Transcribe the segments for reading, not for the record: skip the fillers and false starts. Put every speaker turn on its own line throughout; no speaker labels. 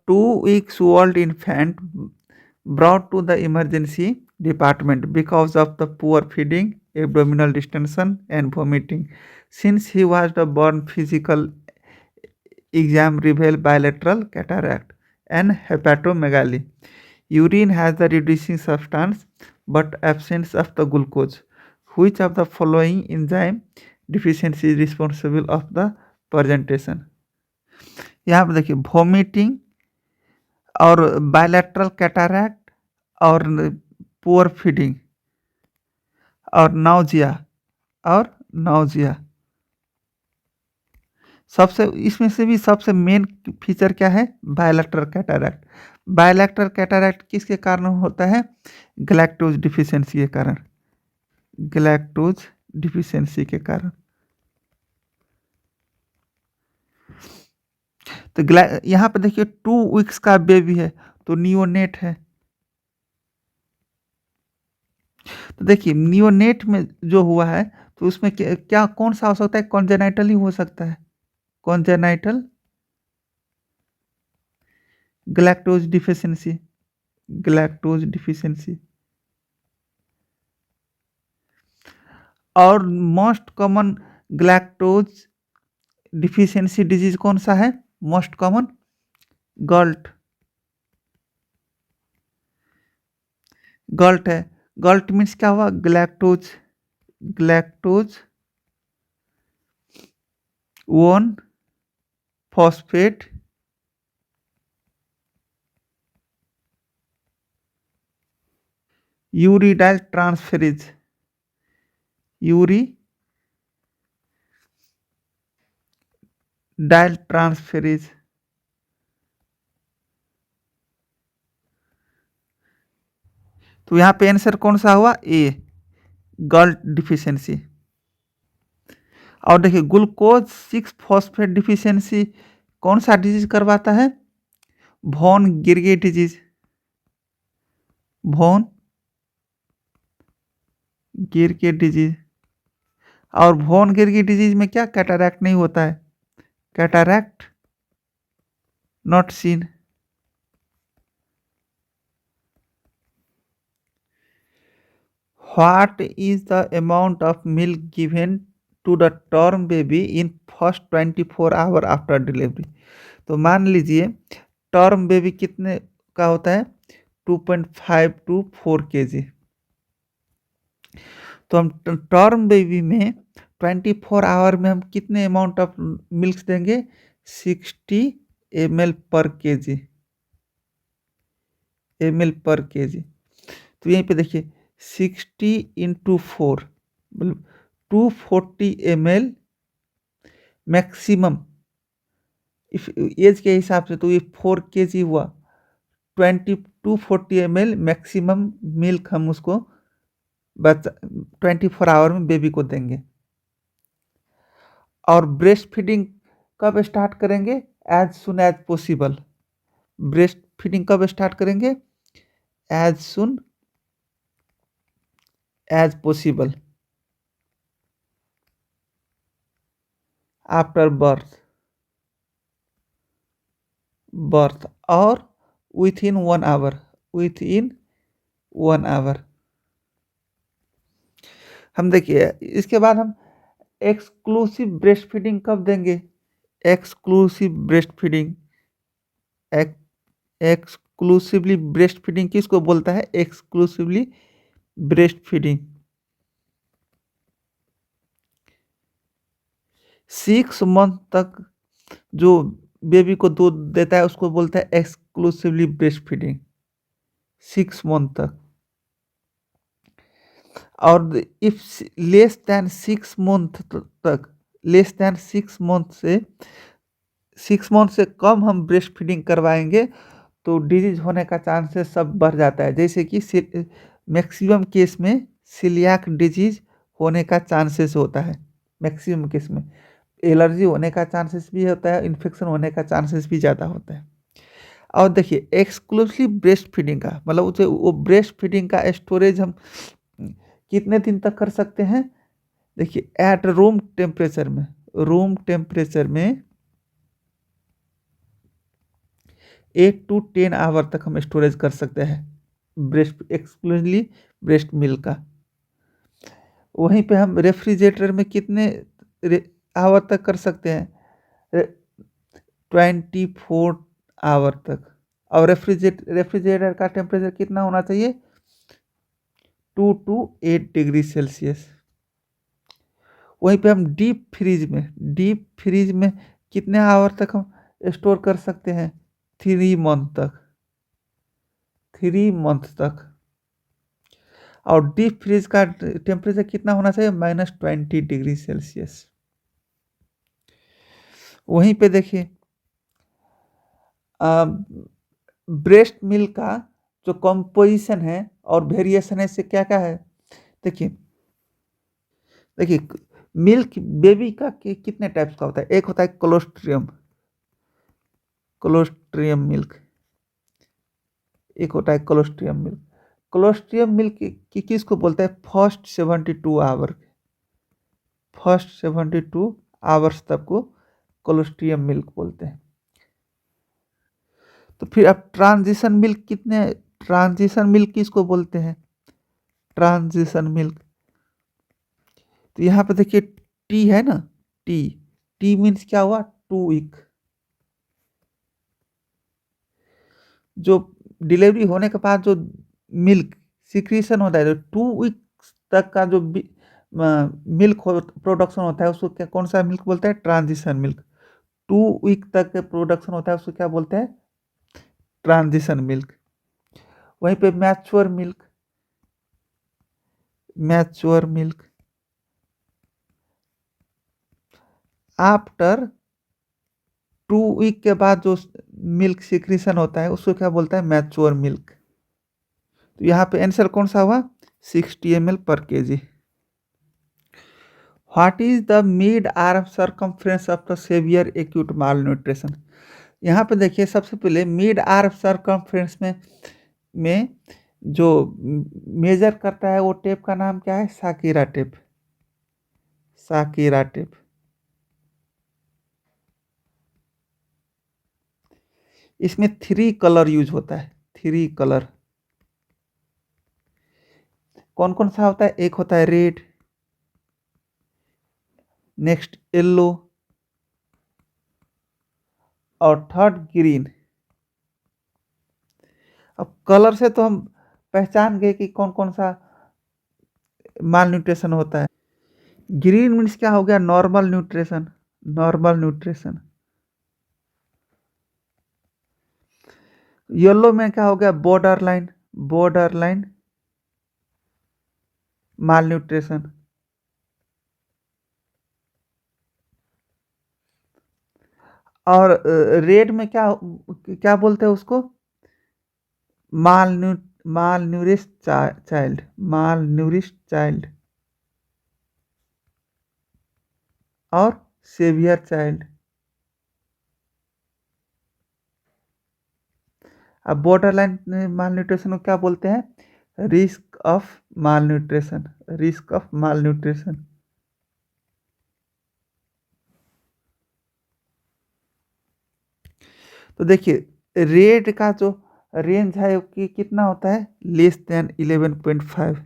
2 weeks old infant brought to the emergency department because of the poor feeding, abdominal distension, and vomiting. Since he was the born physical exam revealed bilateral cataract and hepatomegaly. Urine has the reducing substance but absence of the glucose. Which of the following enzyme deficiency is responsible of the presentation? यहाँ पे देखिए vomiting और bilateral कैटारैक्ट और poor feeding और nausea सबसे इसमें से भी सबसे मेन फीचर क्या है? बायलैटरल कैटारैक्ट। बायलैटरल कैटारैक्ट किसके कारण होता है? गैलेक्टोज डिफिशियंसी के कारण। गैलेक्टोज डिफिशियंसी के कारण। तो यहाँ पे देखिए 2 वीक्स का बेबी है तो नियोनेट है। तो देखिए नियोनेट में जो हुआ है तो उसमें क्या कौन सा हो सकता है? कॉन्जेनाइटल ही हो सकता है। Congenital galactose deficiency. Galactose deficiency और most common galactose deficiency disease कौन सा है? Most common गॉल्ट। गॉल्ट है। गॉल्ट मीन्स क्या हुआ? Galactose 1 phosphate uridyl transferase. Uridyl transferase. तो यहाँ पे आंसर कौन सा हुआ? A, GALT deficiency. और देखिए ग्लूकोज 6 फॉस्फेट डिफिशियंसी कौन सा डिजीज करवाता है? Von Gierke disease. Von Gierke disease. और वॉन गिरगे डिजीज में क्या? कैटारैक्ट नहीं होता है। Cataract not seen. What is the amount of milk given to the term baby in first 24 hour after delivery? तो मान लीजिए टर्म बेबी कितने का होता है? 2.5 to 4 kg। तो हम टर्म बेबी में 24 आवर में हम कितने अमाउंट ऑफ मिल्क देंगे? 60 ml पर केजी। तो यहीं पे देखिए 60 into 4 मतलब 240 ml मैक्सिमम। एज के हिसाब से तो ये 4 kg हुआ। 240 ml मैक्सिमम मिल्क हम उसको 24 आवर में बेबी को देंगे। और ब्रेस्ट फीडिंग कब स्टार्ट करेंगे? As soon as possible. Breast feeding कब स्टार्ट करेंगे? As soon as possible after birth और विथ इन 1 आवर। हम देखिए इसके बाद हम एक्सक्लूसिव ब्रेस्ट फीडिंग कब देंगे? Exclusive breast feeding. Exclusively breast feeding किसको बोलता है? एक्सक्लूसिवली ब्रेस्ट फीडिंग 6 मंथ तक जो बेबी को दूध देता है उसको बोलता है एक्सक्लूसिवली ब्रेस्ट फीडिंग 6 मंथ तक। और इफ लेस देन 6 मंथ तक, लेस देन 6 मंथ से 6 मंथ से कम हम ब्रेस्ट फीडिंग करवाएंगे तो डिजीज होने का चांसेस सब बढ़ जाता है। जैसे कि मैक्सिमम केस में सीलियाक डिजीज होने का चांसेस होता है। मैक्सिमम केस में एलर्जी होने का चांसेस भी होता है, इन्फेक्शन होने का चांसेस भी ज़्यादा होता है। और देखिए एक्सक्लूसिव ब्रेस्ट फीडिंग का मतलब उसे वो ब्रेस्ट फीडिंग का स्टोरेज हम कितने दिन तक कर सकते हैं? देखिए एट रूम टेम्परेचर में 8 to 10 आवर तक हम स्टोरेज कर सकते हैं ब्रेस्ट एक्सक्लूसिवली ब्रेस्ट मिल्क का। वहीं पे हम रेफ्रिजरेटर में कितने आवर तक कर सकते हैं? 24 आवर तक। और रेफ्रिजरेटर का टेम्परेचर कितना होना चाहिए? 2 to 8 डिग्री सेल्सियस। वहीं पे हम डीप फ्रीज में कितने आवर तक हम स्टोर कर सकते हैं? 3 मंथ तक। 3 मंथ तक। और डीप फ्रीज का टेम्परेचर कितना होना चाहिए? -20 डिग्री सेल्सियस। वहीं पे देखिए ब्रेस्ट मिल्क का जो कंपोजिशन है और वेरिएशन है, इससे क्या क्या है? देखिए मिल्क बेबी का कितने टाइप्स का होता है? एक होता है कोलोस्ट्रियम मिल्क। एक होता है कोलोस्ट्रियम मिल्क। कोलोस्ट्रियम मिल्क की किसको बोलते हैं? फर्स्ट 72 आवर्स तक को कोलोस्ट्रियम मिल्क बोलते हैं। तो फिर अब ट्रांजिशन मिल्क किसको बोलते हैं? Transition milk. तो यहाँ पे देखिए टी है ना, टी मीन्स क्या हुआ? 2 वीक। जो डिलीवरी होने के बाद जो मिल्क सिक्रीशन होता है, जो 2 वीक तक का जो मिल्क प्रोडक्शन होता है, उसको क्या कौन सा मिल्क बोलते हैं? Transition milk. 2 वीक तक प्रोडक्शन होता है, उसको क्या बोलते हैं? Transition milk. वहीं पे मैच्योर मिल्क आफ्टर 2 वीक के बाद जो मिल्क सिक्रीशन होता है, उसको क्या बोलता है? Mature milk. तो यहाँ पे आंसर कौन सा हुआ? 60 ml/kg। What is the mid arm circumference of the severe acute malnutrition? यहाँ पे देखिए सबसे पहले मिड आर्म सर्कमफ्रेंस में जो मेजर करता है वो टेप का नाम क्या है? साकीरा टेप। इसमें 3 कलर यूज होता है। 3 कलर कौन कौन सा होता है? एक होता है रेड, नेक्स्ट येलो, और थर्ड ग्रीन। अब कलर से तो हम पहचान गए कि कौन कौन सा माल न्यूट्रिशन होता है। ग्रीन मीन्स क्या हो गया? Normal nutrition. येलो में क्या हो गया? बॉर्डर लाइन माल न्यूट्रिशन। और रेड में क्या क्या बोलते हैं उसको? माल न्यूरिश चाइल्ड और सेवियर चाइल्ड। अब बॉर्डर लाइन माल न्यूट्रिशन को क्या बोलते हैं? Risk of mall nutrition. तो देखिए रेड का जो रेंज है कि कितना होता है? <11.5।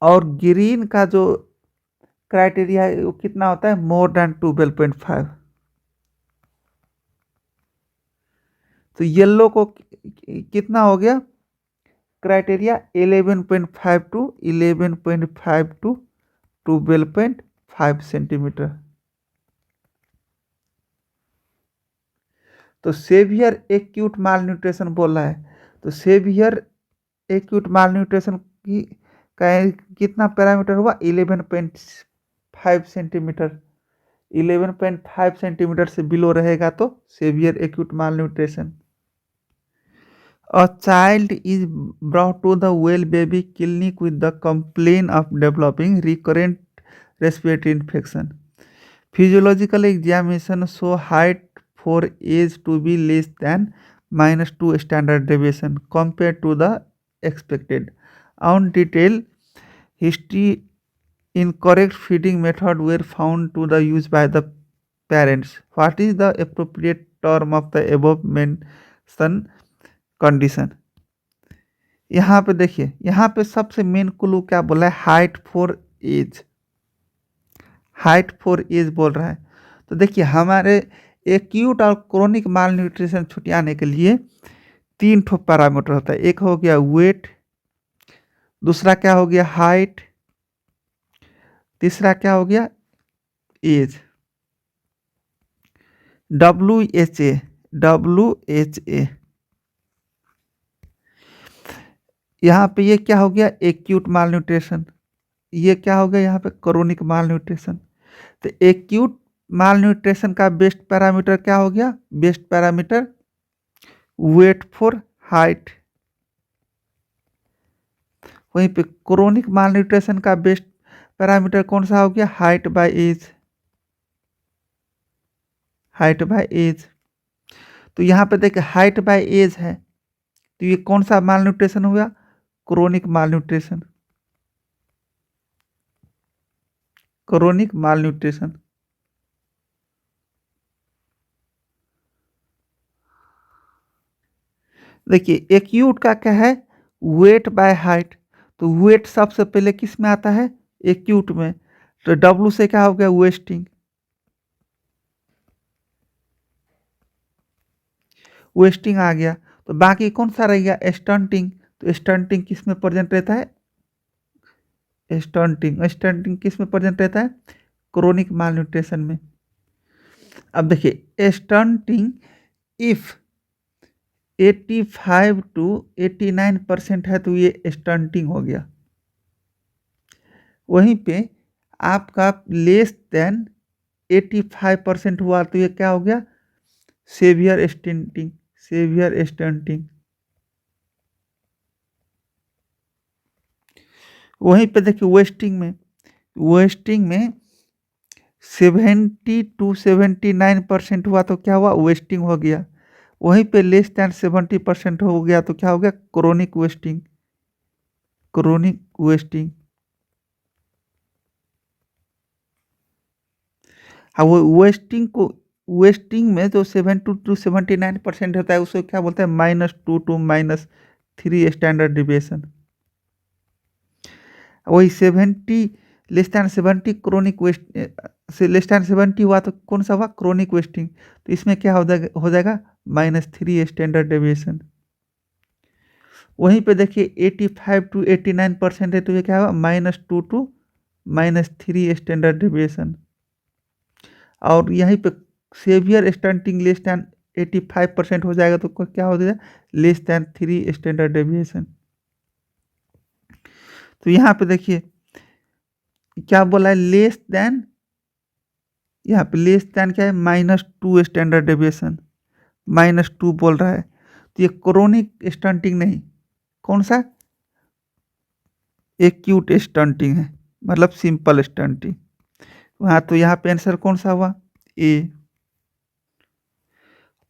और ग्रीन का जो क्राइटेरिया है वो कितना होता है? <12.5। तो येलो को कितना हो गया क्राइटेरिया? 11.5 to 12.5 centimetre. तो सेवियर एक्यूट माल न्यूट्रिशन बोल रहा है, तो सेवियर एक्यूट माल न्यूट्रिशन की कितना पैरामीटर हुआ? 11.5 सेंटीमीटर। 11.5 सेंटीमीटर से बिलो रहेगा तो severe acute malnutrition. A child is brought to the well baby clinic with the complaint of developing recurrent respiratory infection. Physiological examination show height for age to be less than -2 standard deviation compared to the expected. On detailed history, incorrect feeding method were found to the use by the parents. What is the appropriate term of the above mentioned condition? यहाँ पे देखिए, यहाँ पे सबसे main clue क्या बोला है, height for age, height for age बोल रहा है। तो देखिए हमारे एक्यूट और क्रोनिक माल न्यूट्रिशन छुटियाने के लिए 3 ठो पैरामीटर होता है। एक हो गया वेट, दूसरा क्या हो गया हाइट, तीसरा क्या हो गया एज। WHA, WHA यहाँ पे ये क्या हो गया एक्यूट माल न्यूट्रिशन, ये क्या हो गया यहाँ पे क्रोनिक माल न्यूट्रिशन। तो एक्यूट माल न्यूट्रिशन का बेस्ट पैरामीटर क्या हो गया, best parameter weight for height. वहीं पे क्रोनिक माल न्यूट्रिशन का बेस्ट पैरामीटर कौन सा हो गया, height by age, height by age. तो यहाँ पे देखिए हाइट बाय एज है, तो ये कौन सा माल न्यूट्रिशन हो गया, क्रोनिक माल न्यूट्रिशन, क्रोनिक माल न्यूट्रिशन। देखिए एक्यूट का क्या है, वेट बाय हाइट, तो वेट सबसे पहले किस में आता है, एक्यूट में। तो डब्लू से क्या हो गया वेस्टिंग, वेस्टिंग आ गया। तो बाकी कौन सा रह गया स्टंटिंग, तो स्टंटिंग किस में प्रेजेंट रहता है, स्टंटिंग, स्टंटिंग किस में प्रेजेंट रहता है, क्रोनिक माल न्यूट्रिशन में। अब देखिए स्टंटिंग इफ 85 to 89% है तो ये स्टंटिंग हो गया। वहीं पे आपका लेस देन 85% हुआ तो ये क्या हो गया, सेवियर स्टंटिंग, सेवियर स्टंटिंग। वहीं पे देखिए वेस्टिंग में 70 to 79% हुआ तो क्या हुआ, वेस्टिंग हो गया। वहीं पे लेस दैन 70% हो गया तो क्या हो गया, क्रोनिक वेस्टिंग, क्रोनिक वेस्टिंग। हाँ वो वेस्टिंग में जो 70 to 79% होता है उसको क्या बोलते हैं, -2 to -3 स्टैंडर्ड डिविएशन। वही 70 लेस दैन 70 क्रोनिक वेस्ट से लेस दैन 70 हुआ तो कौन सा हुआ, क्रोनिक वेस्टिंग। तो इसमें क्या हो जाएगा -3 स्टैंडर्ड डेविएशन। वहीं पे देखिए 85 to 89% है तो ये क्या हुआ, -2 to -3 स्टैंडर्ड डेविएशन। और यहीं पे सेवियर स्टंटिंग लेस दैन 85% हो जाएगा तो क्या हो जाएगा, लेस दैन 3 स्टैंडर्ड डेविएशन। तो यहाँ पे देखिए क्या बोला है, लेस देन, यहाँ पे लेस देन क्या है, -2 स्टैंडर्ड डेविएशन, -2 बोल रहा है। तो ये क्रोनिक स्टंटिंग नहीं, कौन सा एक्यूट स्टंटिंग है, मतलब सिंपल स्टंटिंग। वहाँ तो यहाँ पे आंसर कौन सा हुआ, ए।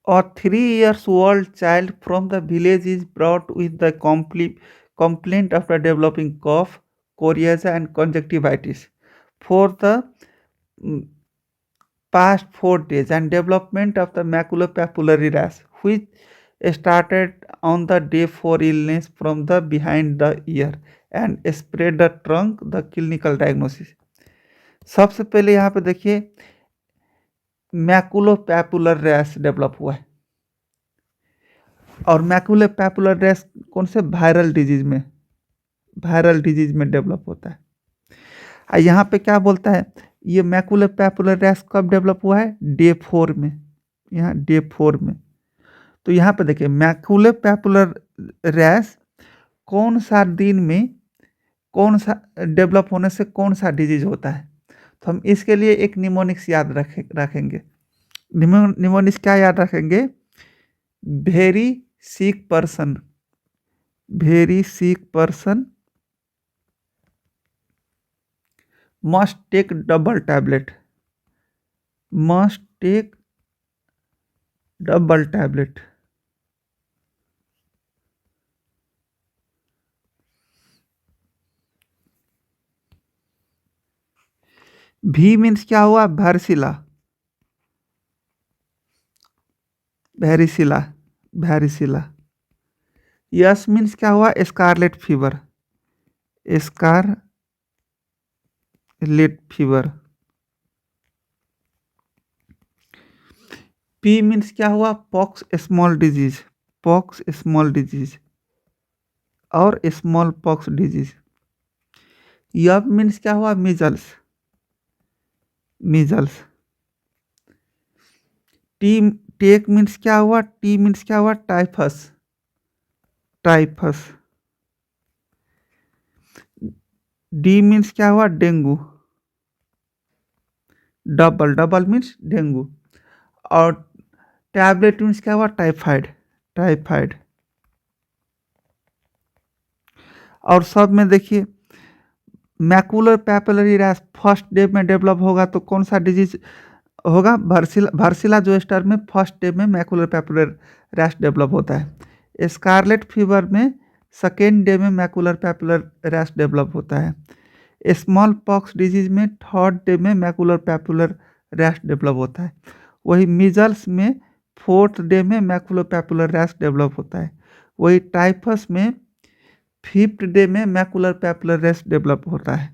और 3 years old child from the village is brought with the complaint after developing cough, chorea and conjunctivitis for the mm, past 4 days and development of the maculopapular rash which started on the day 4 illness from the behind the ear and spread the trunk, the clinical diagnosis। सबसे पहले यहाँ पे देखिए मैकुलोपैपुलर rash develop हुआ है, और मैकुलोपैपुलर rash कौन से वायरल डिजीज में, वायरल डिजीज में डेवलप होता है। यहाँ पे क्या बोलता है, ये मैकुलोपैपुलर रैश कब डेवलप हुआ है, डे 4 में, यहाँ डे 4 में। तो यहाँ पे देखिए मैकुलोपैपुलर रैश कौन सा दिन में, कौन सा डेवलप होने से कौन सा डिजीज होता है। तो हम इसके लिए एक निमोनिक्स याद रखेंगे। निमोनिक्स क्या याद रखेंगे, very sick person, very sick person must take double tablet, must take double tablet. भी मीन्स क्या हुआ, varicella, varicella, varicella. Yes means क्या हुआ? Scarlet fever, scarlet fever. P means क्या हुआ? Pox small disease, pox small disease और small pox disease. यब means क्या हुआ? Measles, measles. T, take means क्या हुआ? टी मीन्स क्या हुआ? Typhus, typhus. डी मीन्स क्या हुआ? Dengue, double, double means dengue. और टैबलेट मीन्स क्या हुआ? Typhoid, typhoid. और सब में देखिए macular papillary rash first day में डेवलप होगा तो कौन सा डिजीज होगा? वर्सिला जोस्टर में फर्स्ट डे में मैकुलर पैपुलर रैश डेवलप होता है। स्कारलेट फीवर में सेकेंड डे में मैकुलर पैपुलर रैश डेवलप होता है। स्मॉल पॉक्स डिजीज में थर्ड डे में मैकुलर पैपुलर रैश डेवलप होता है। वही मीजल्स में फोर्थ डे में मैकुलर पैपुलर रैश डेवलप होता है। वही टाइफस में फिफ्थ डे में मैकुलर पैपुलर रैश डेवलप होता है।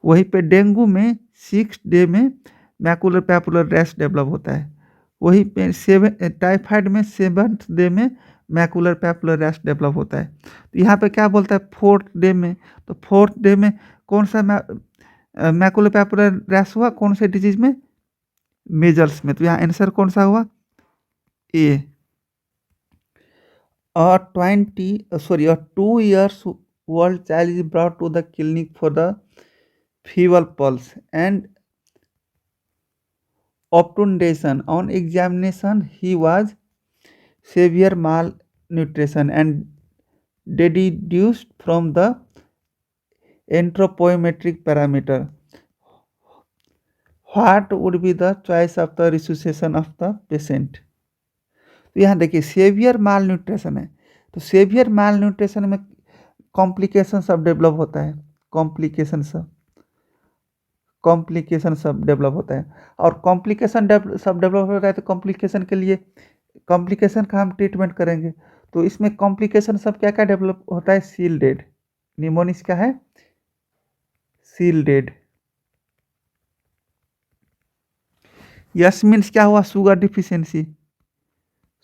वहीं पे डेंगू में सिक्स डे में मैकुलर पैपुलर रैश डेवलप होता है। वहीं पे टाइफाइड में सेवन्थ डे में मैकुलर पैपुलर रैश डेवलप होता है। तो यहाँ पे क्या बोलता है? फोर्थ डे में। तो फोर्थ डे में कौन सा मैकुलर पैपुलर रैश हुआ? कौन से डिजीज में? मेजल्स में। तो यहाँ आंसर कौन सा हुआ? ए। A 2 years old child is brought to the clinic for the fever pulse and obtundation. On examination, he was severe malnutrition and deduced from the anthropometric parameter. What would be the choice of the resuscitation of the patient? तो यहाँ देखिए saviour माल nutrition है, तो saviour माल nutrition में complication सब develop होता है, complication सब डेवलप होता है। और कॉम्प्लिकेशन सब डेवलप होता है तो कॉम्प्लिकेशन के लिए कॉम्प्लिकेशन का हम ट्रीटमेंट करेंगे। तो इसमें कॉम्प्लिकेशन सब क्या क्या डेवलप होता है? सील्डेड निमोनिस क्या है? सील्डेड। यस मीन्स क्या हुआ? Sugar deficiency,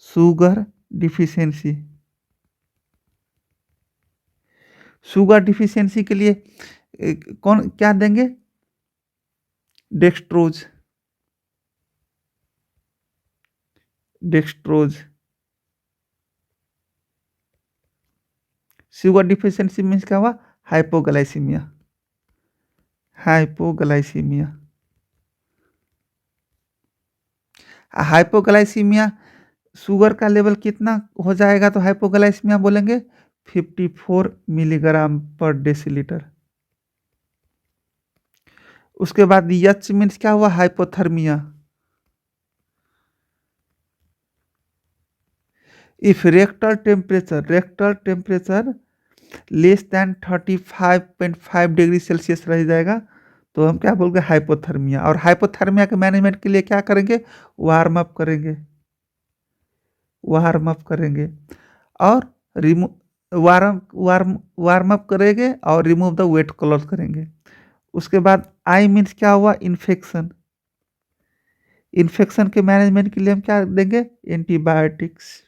sugar deficiency. Sugar deficiency के लिए कौन क्या देंगे? Dextrose, dextrose. Sugar deficiency means क्या हुआ? Hypoglycaemia, hypoglycaemia. हाइपोग्लाइसीमिया शुगर का लेवल कितना हो जाएगा तो हाइपोग्लाइसीमिया बोलेंगे? 54 मिलीग्राम पर डेसीलीटर। उसके बाद एच मीन्स क्या हुआ? Hypothermia. If rectal temperature less than 35.5 degree Celsius रह जाएगा तो हम क्या बोलेंगे? हाइपोथर्मिया। और हाइपोथर्मिया के मैनेजमेंट के लिए क्या करेंगे? वार्म अप करेंगे, वार्म अप करेंगे और वार्म अप करेंगे और रिमूव द वेट क्लॉथ करेंगे। उसके बाद आई मीन्स क्या हुआ? इन्फेक्शन। इन्फेक्शन के मैनेजमेंट के लिए हम क्या देंगे? एंटीबायोटिक्स।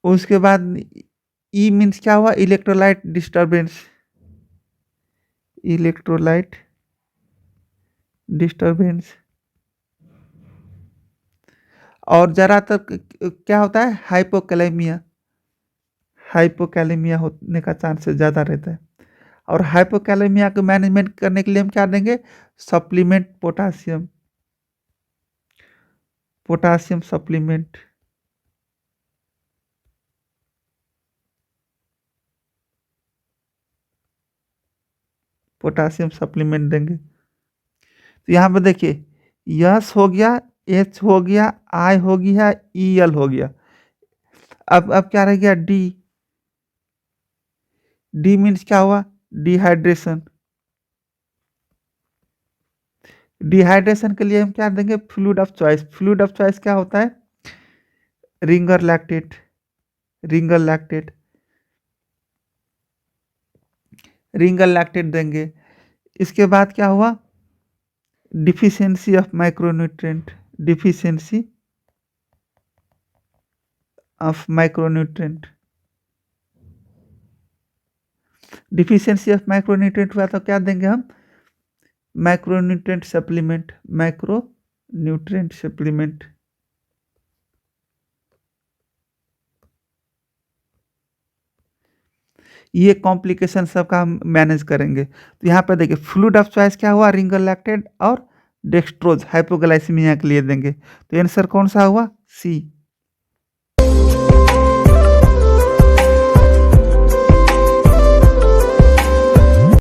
उसके बाद ई मीन्स क्या हुआ? Electrolyte disturbance, electrolyte disturbance. और ज़्यादातर क्या होता है? हाइपोकैलेमिया, हाइपोकैलेमिया होने का चांसेस ज़्यादा रहता है। और हाइपोकैलेमिया को मैनेजमेंट करने के लिए हम क्या देंगे? Supplement potassium, potassium supplement. Potassium supplement देंगे। तो यहाँ पर देखिए यस हो गया, एच हो गया, आई हो गया, ई एल हो गया। अब क्या रह गया? डी। डी मीन्स क्या हुआ? डिहाइड्रेशन। डिहाइड्रेशन के लिए हम क्या देंगे, fluid of choice. Fluid of choice क्या होता है, Ringer lactate, Ringer lactate, Ringer lactate देंगे। इसके बाद क्या हुआ, deficiency of micronutrient, deficiency of micronutrient, deficiency of micronutrient हुआ तो क्या देंगे हम, माइक्रोन्यूट्रिएंट सप्लीमेंट, माइक्रोन्यूट्रिएंट सप्लीमेंट। ये कॉम्प्लिकेशन सबका हम मैनेज करेंगे। तो यहाँ पे देखिए फ्लूइड ऑफ चॉइस क्या हुआ, रिंगर लैक्टेट और डेक्सट्रोज हाइपोग्लाइसीमिया के लिए देंगे। तो आंसर कौन सा हुआ, सी।